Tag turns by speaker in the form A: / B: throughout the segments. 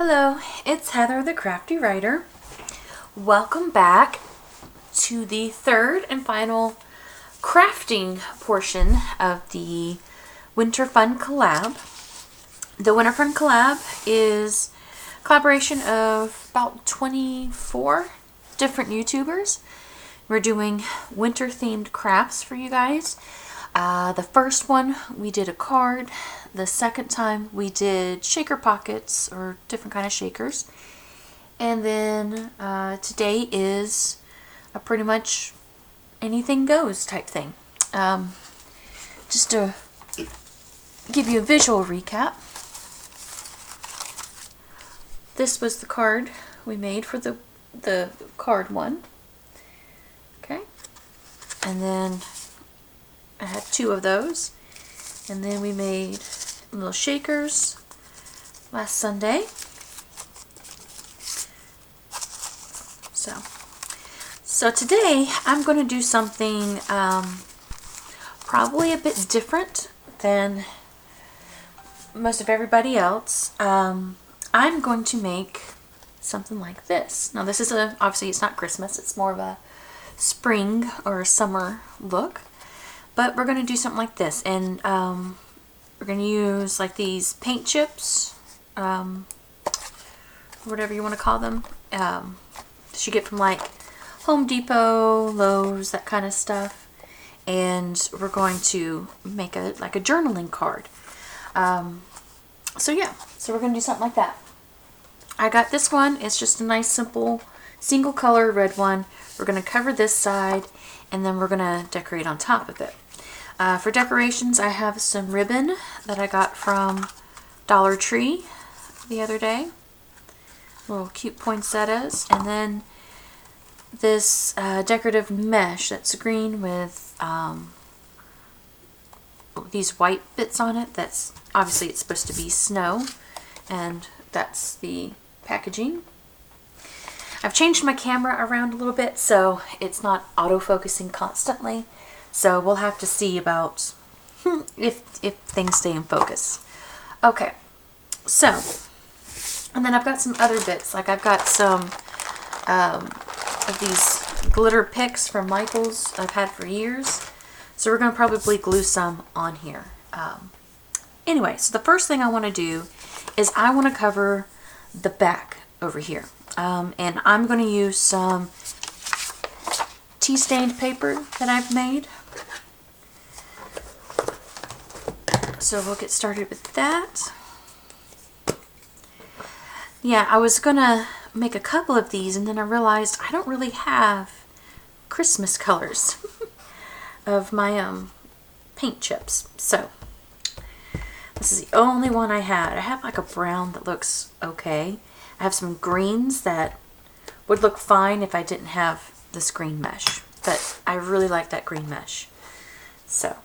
A: Hello, it's Heather the Crafty Writer. Welcome back to the third and final crafting portion of the Winter Fun Collab. The Winter Fun Collab is a collaboration of about 24 different YouTubers. We're doing winter themed crafts for you guys. The first one we did a card. The second time we did shaker pockets or different kind of shakers. And then today is a pretty much anything goes type thing. Just to give you a visual recap. This was the card we made for the card one. Okay. And then I had two of those. And then we made little shakers last Sunday. So today I'm going to do something probably a bit different than most of everybody else. I'm going to make something like this. Now this is obviously it's not Christmas, it's more of a spring or a summer look. But we're going to do something like this, and we're going to use like these paint chips, whatever you want to call them, that you get from like Home Depot, Lowe's, that kind of stuff. And we're going to make a journaling card. So we're going to do something like that. I got this one. It's just a nice simple single color red one. We're going to cover this side, and then we're going to decorate on top of it. For decorations, I have some ribbon that I got from Dollar Tree the other day. Little cute poinsettias. And then this decorative mesh that's green with these white bits on it. That's obviously it's supposed to be snow. And that's the packaging. I've changed my camera around a little bit so it's not autofocusing constantly. So we'll have to see about if things stay in focus. Okay, so, and then I've got some other bits. Like I've got some of these glitter picks from Michaels I've had for years. So we're going to probably glue some on here. Anyway, so the first thing I want to do is I want to cover the back over here. And I'm going to use some tea stained paper that I've made. So we'll get started with that. Yeah, I was gonna make a couple of these and then I realized I don't really have Christmas colors of my paint chips. So this is the only one I had. I have like a brown that looks okay. I have some greens that would look fine if I didn't have this green mesh. But I really like that green mesh. So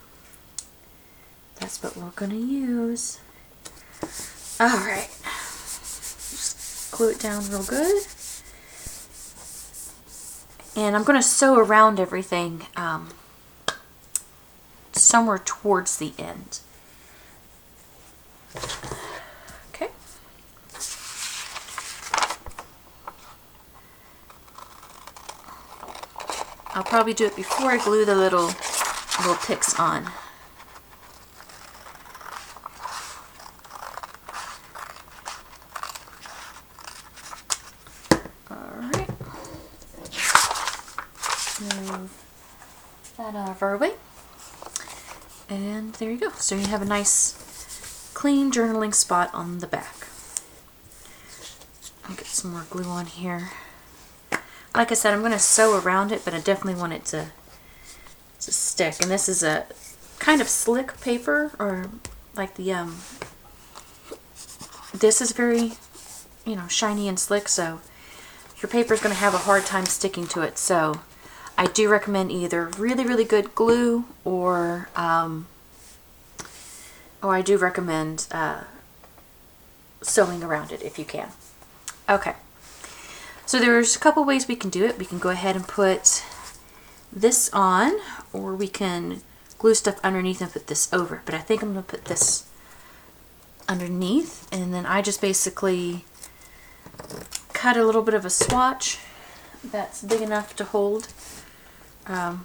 A: that's what we're going to use. Alright. Just glue it down real good. And I'm going to sew around everything somewhere towards the end. Okay. I'll probably do it before I glue the little picks on. Alright. Move that out of our way. And there you go. So you have a nice clean journaling spot on the back. I'll get some more glue on here. Like I said, I'm going to sew around it, but I definitely want it to stick. And this is a kind of slick paper, or like the this is very, shiny and slick, so your paper is going to have a hard time sticking to it. So I do recommend either really, really good glue or I do recommend sewing around it if you can. Okay. So there's a couple ways we can do it. We can go ahead and put this on, or we can glue stuff underneath and put this over. But I think I'm going to put this underneath, and then I just basically cut a little bit of a swatch that's big enough to hold. That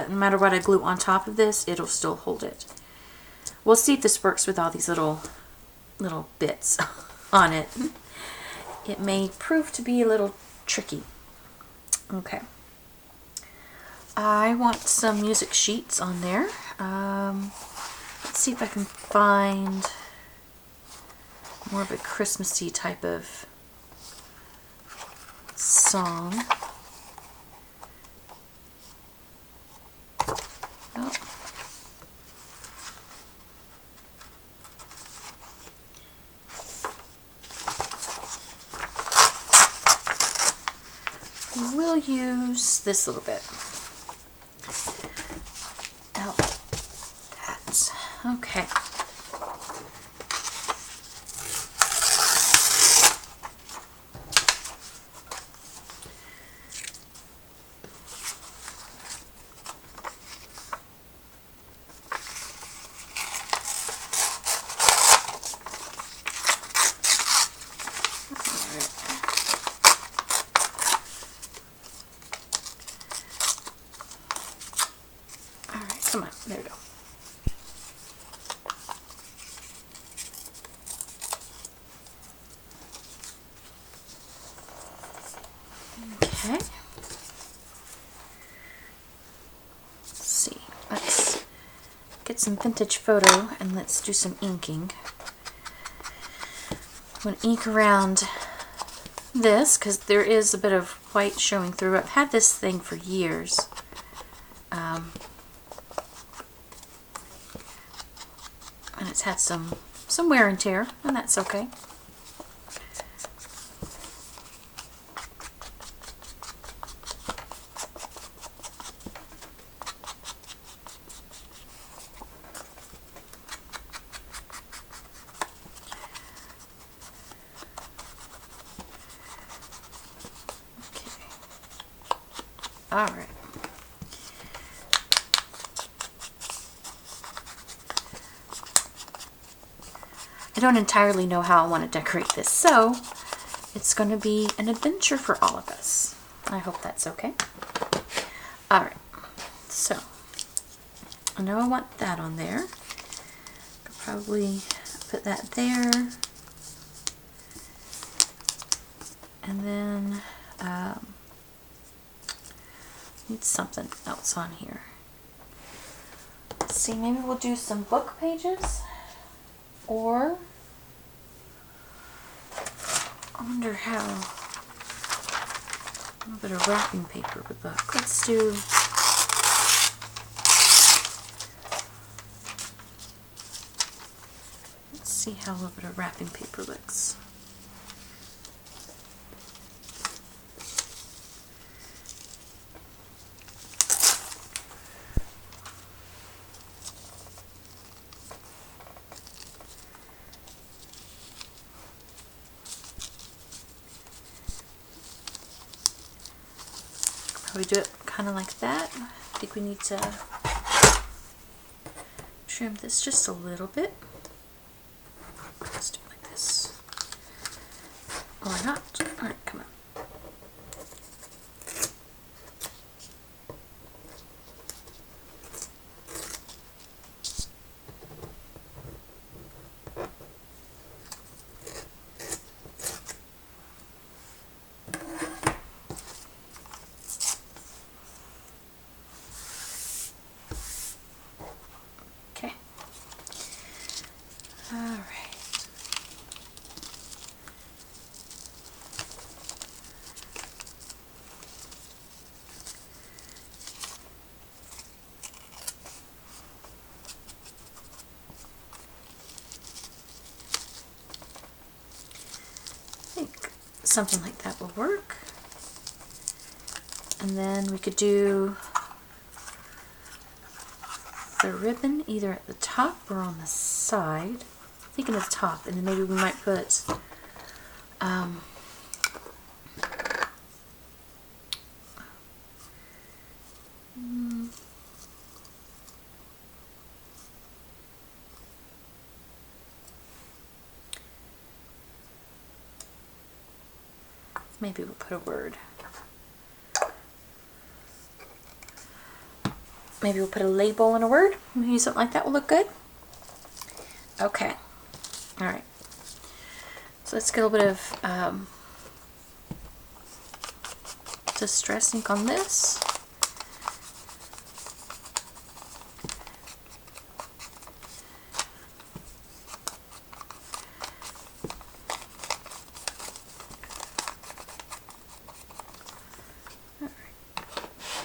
A: no matter what I glue on top of this, it'll still hold it. We'll see if this works with all these little bits on it. It may prove to be a little tricky. Okay. I want some music sheets on there. Let's see if I can find more of a Christmassy type of song. Oh. We'll use this little bit. Oh, that. Okay. Come on, there we go. Okay. Let's see. Let's get some vintage photo and let's do some inking. I'm going to ink around this because there is a bit of white showing through. I've had this thing for years. And it's had some wear and tear, and that's okay. Okay. All right. I don't entirely know how I want to decorate this, so it's going to be an adventure for all of us. I hope that's okay. Alright, so I know I want that on there. Could probably put that there. And then need something else on here. Let's see, maybe we'll do some book pages. Or I wonder how a little bit of wrapping paper would look. Let's do see how a little bit of wrapping paper looks. Probably do it kind of like that. I think we need to trim this just a little bit. Let's do it like this. Or not. Alright, come on. Okay. Alright. I think something like that will work. And then we could do the ribbon either at the top or on the side. I'm thinking of the top, and then maybe we might put Maybe we'll put a word. Maybe we'll put a label and a word. Maybe something like that will look good. Okay. All right. So let's get a little bit of distress ink on this.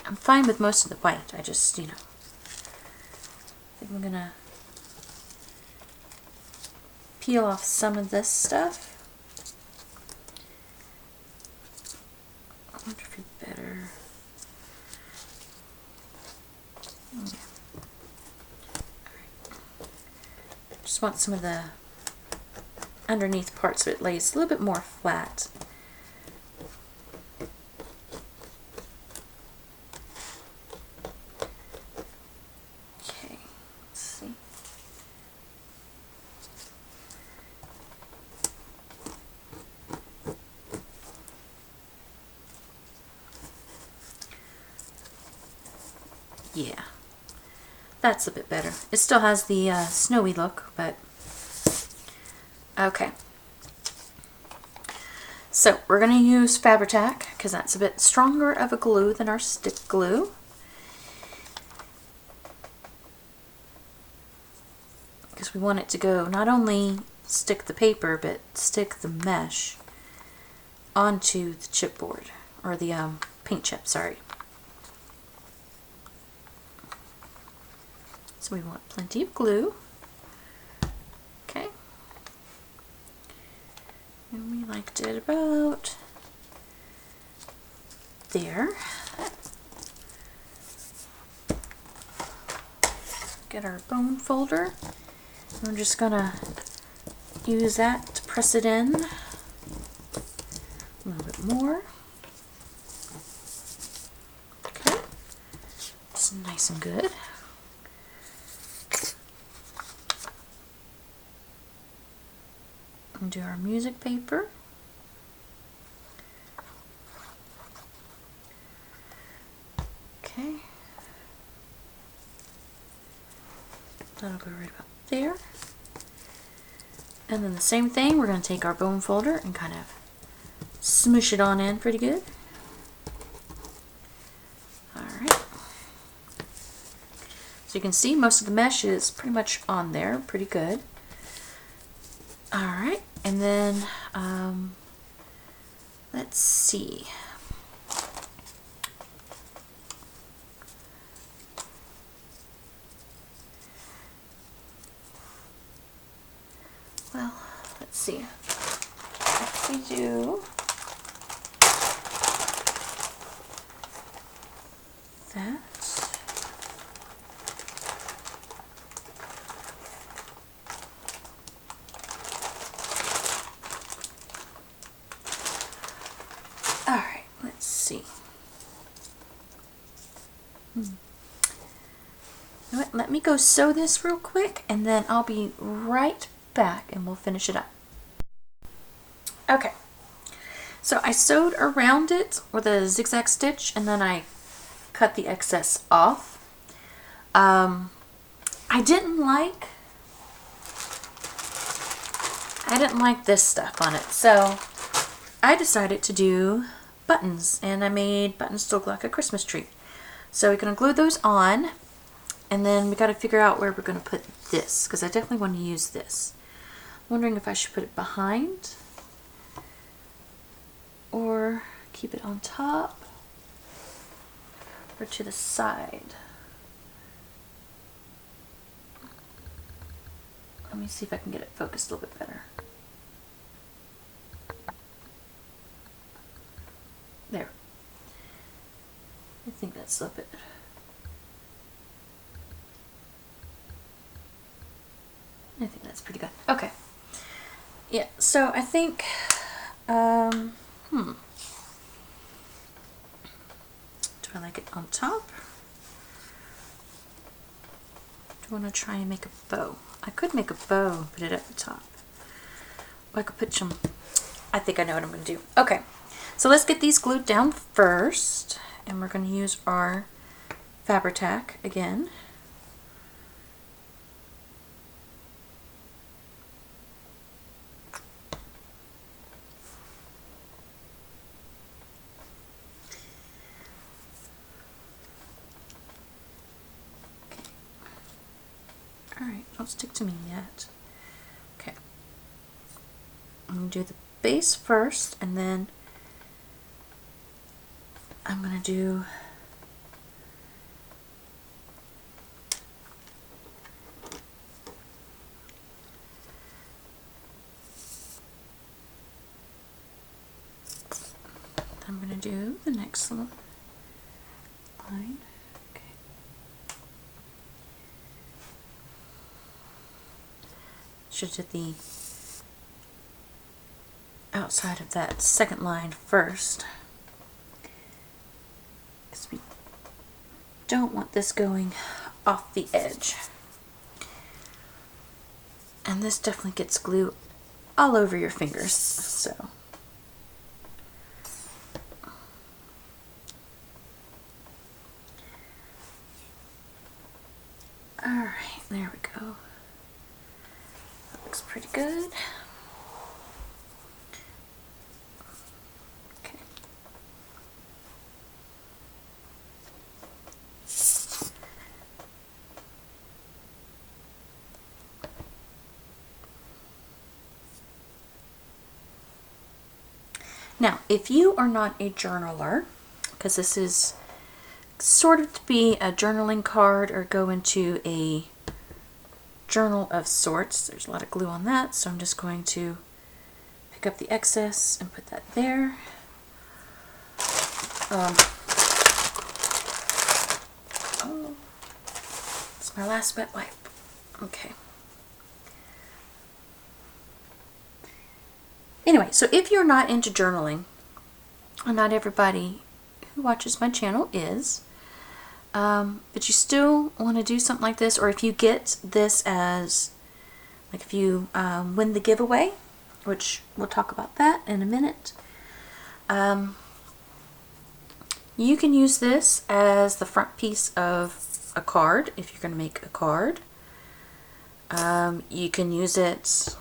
A: I'm fine with most of the white. I just, you know, I think I'm gonna peel off some of this stuff. I wonder if it's better. Yeah. Right. Just want some of the underneath parts so it lays a little bit more flat. Yeah, that's a bit better. It still has the snowy look, but okay. So we're going to use Fabri-Tac because that's a bit stronger of a glue than our stick glue. Because we want it to go, not only stick the paper, but stick the mesh onto the chipboard, or the paint chip, sorry. So we want plenty of glue. Okay. And we liked it about there. Get our bone folder. We're just gonna use that to press it in a little bit more. Okay. It's nice and good. And do our music paper. Okay. That'll go right about there. And then the same thing, we're going to take our bone folder and kind of smoosh it on in pretty good. Alright. So you can see most of the mesh is pretty much on there, pretty good. Alright, and then let's see. Well, let's see. If we do that. All right, let's see. You know what? Let me go sew this real quick, and then I'll be right back and we'll finish it up. Okay, so I sewed around it with a zigzag stitch and then I cut the excess off. I didn't like this stuff on it, so I decided to do buttons, and I made buttons to look like a Christmas tree. So we're going to glue those on, and then we got to figure out where we're going to put this, because I definitely want to use this. I'm wondering if I should put it behind or keep it on top or to the side. Let me see if I can get it focused a little bit better. There. I think that's a bit. I think that's pretty good. Okay. Yeah, so I think, do I like it on top? Do I want to try and make a bow? I could make a bow and put it at the top. Or I could put some, I think I know what I'm going to do. Okay, So let's get these glued down first, and we're going to use our Fabri-Tac again. Alright, don't stick to me yet. Okay. I'm going to do the base first, and then I'm going to do the next little line. Okay. Should do the outside of that second line first, because we don't want this going off the edge. And this definitely gets glue all over your fingers, so. Alright, there we go. That looks pretty good. Okay. Now, if you are not a journaler, because this is sort of to be a journaling card or go into a journal of sorts. There's a lot of glue on that, so I'm just going to pick up the excess and put that there. Oh, it's my last wet wipe. Okay. Anyway, so if you're not into journaling, and not everybody who watches my channel is, but you still want to do something like this, or if you get this as, like if you win the giveaway, which we'll talk about that in a minute, you can use this as the front piece of a card if you're going to make a card. You can use it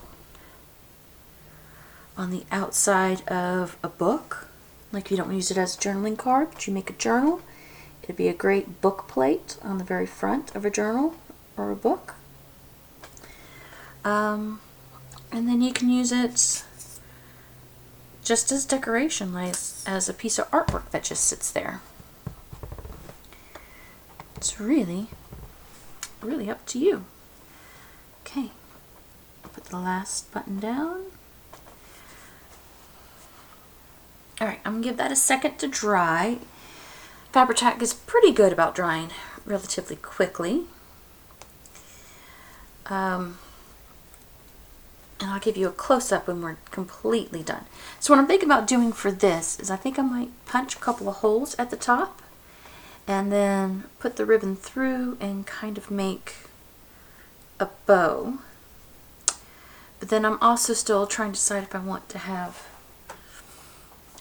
A: on the outside of a book. Like you don't use it as a journaling card, but you make a journal. It'd be a great book plate on the very front of a journal or a book. And then you can use it just as decoration, like as a piece of artwork that just sits there. It's really, really up to you. Okay, put the last button down. Alright, I'm going to give that a second to dry. Fabri-Tac is pretty good about drying relatively quickly. And I'll give you a close-up when we're completely done. So what I'm thinking about doing for this is I think I might punch a couple of holes at the top and then put the ribbon through and kind of make a bow. But then I'm also still trying to decide if I want to have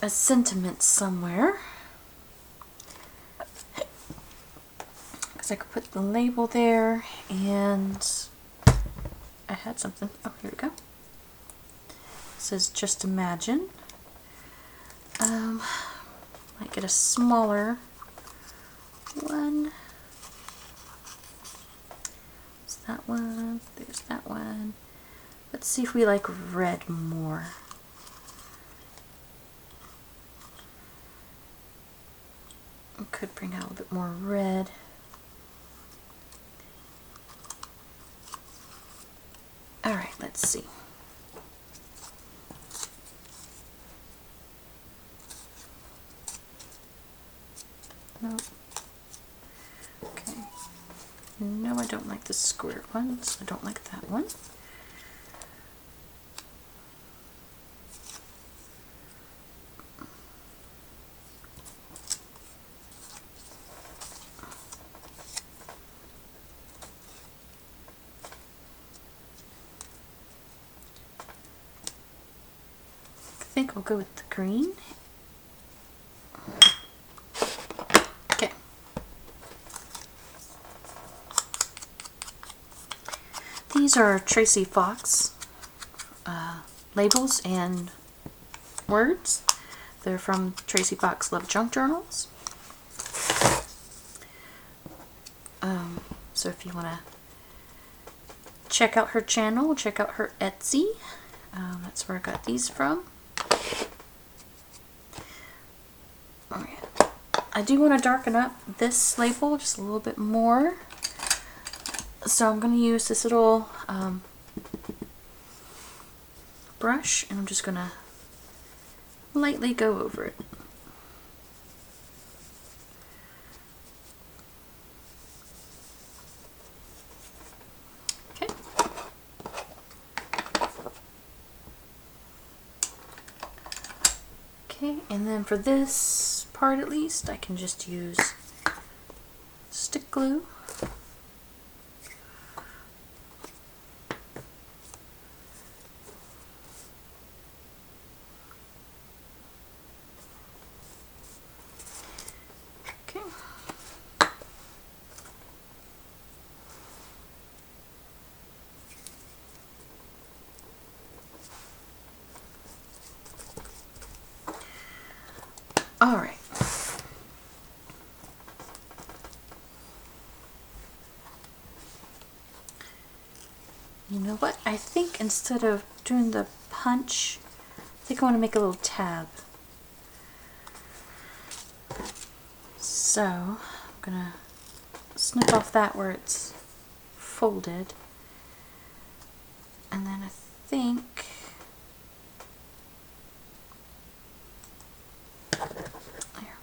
A: a sentiment somewhere. Because I could put the label there, and I had something. Oh, here we go. It says just imagine. Might get a smaller one. There's that one. There's that one. Let's see if we like red more. I could bring out a little bit more red. Alright, let's see. No. Okay. No, I don't like the square ones. I don't like that one. I think I'll go with the green these are Tracy Fox labels and words. They're from Tracy Fox Love Junk Journals. So if you want to check out her channel, check out her Etsy. That's where I got these from. Oh, yeah. I do want to darken up this label just a little bit more. So I'm going to use this little brush, and I'm just going to lightly go over it. Okay. Okay, and then for this part at least, I can just use stick glue. All right. You know what? I think instead of doing the punch, I think I want to make a little tab. So I'm gonna snip off that where it's folded, and then I think there.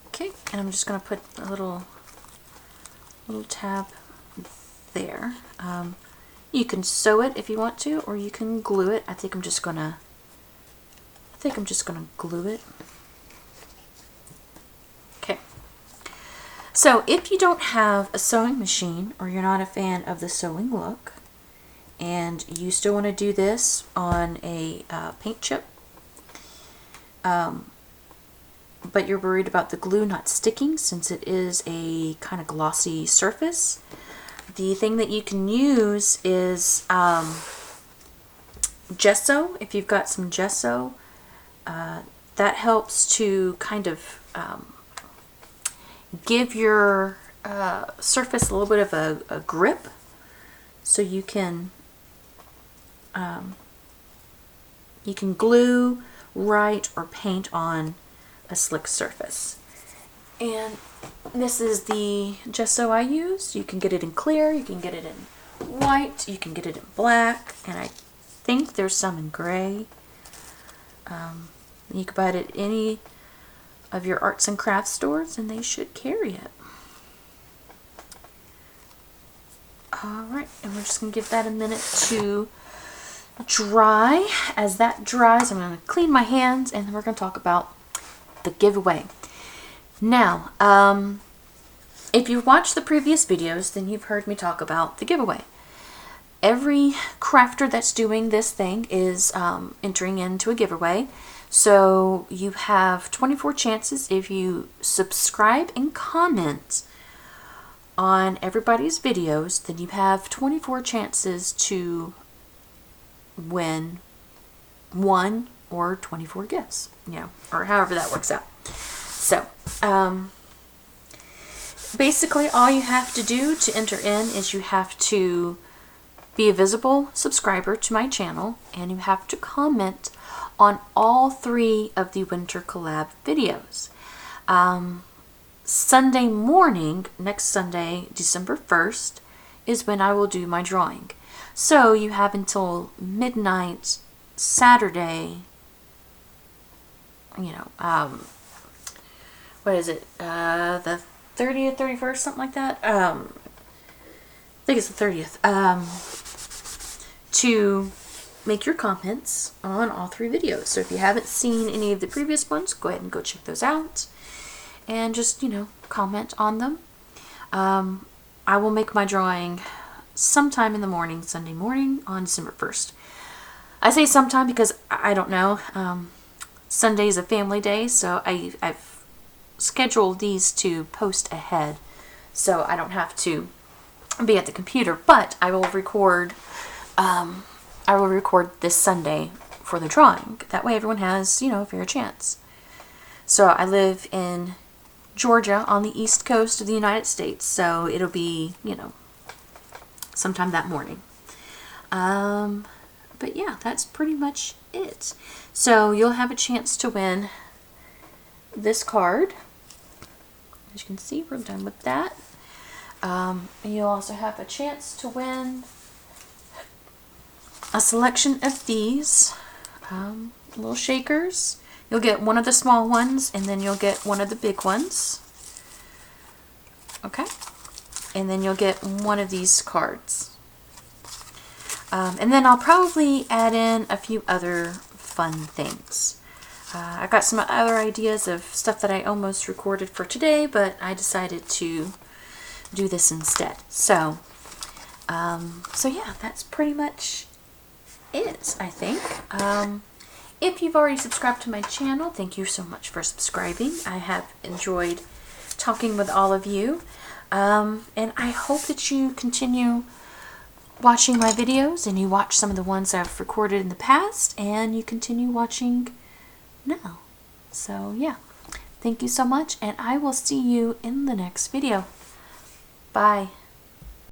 A: Okay, and I'm just gonna put a little tab there. You can sew it if you want to, or you can glue it. I think I'm just gonna glue it. Okay. So if you don't have a sewing machine, or you're not a fan of the sewing look, and you still want to do this on a paint chip, but you're worried about the glue not sticking since it is a kind of glossy surface, the thing that you can use is gesso. If you've got some gesso, that helps to kind of give your surface a little bit of a grip, so you can glue, write, or paint on a slick surface. And this is the gesso I use. You can get it in clear, you can get it in white, you can get it in black, and I think there's some in gray. You can buy it at any of your arts and crafts stores, and they should carry it. Alright, and we're just going to give that a minute to dry. As that dries, I'm going to clean my hands, and then we're going to talk about the giveaway. Now, if you've watched the previous videos, then you've heard me talk about the giveaway. Every crafter that's doing this thing is entering into a giveaway. So you have 24 chances if you subscribe and comment on everybody's videos, then you have 24 chances to win 1 or 24 gifts, or however that works out. So, basically all you have to do to enter in is you have to be a visible subscriber to my channel, and you have to comment on all 3 of the Winter Collab videos. Sunday morning, next Sunday, December 1st, is when I will do my drawing. So you have until midnight Saturday, what is it, the 30th, 31st, something like that? I think it's the 30th, to make your comments on all 3 videos. So if you haven't seen any of the previous ones, go ahead and go check those out. And just, comment on them. I will make my drawing sometime in the morning, Sunday morning on December 1st. I say sometime because I don't know. Sunday is a family day, so I've scheduled these to post ahead. so I don't have to be at the computer, but I will record this Sunday for the drawing. That way everyone has, you know, a fair chance. So I live in Georgia on the east coast of the United States, so it'll be, you know, sometime that morning. But yeah, that's pretty much it. So you'll have a chance to win this card. As you can see, we're done with that. And you'll also have a chance to win a selection of these little shakers. You'll get one of the small ones, and then you'll get one of the big ones. Okay? And then you'll get one of these cards. And then I'll probably add in a few other fun things. I got some other ideas of stuff that I almost recorded for today, but I decided to do this instead. So yeah, that's pretty much it, I think. If you've already subscribed to my channel, thank you so much for subscribing. I have enjoyed talking with all of you. And I hope that you continue watching my videos and you watch some of the ones I've recorded in the past and you continue watching now. So yeah, thank you so much, and I will see you in the next video. Bye.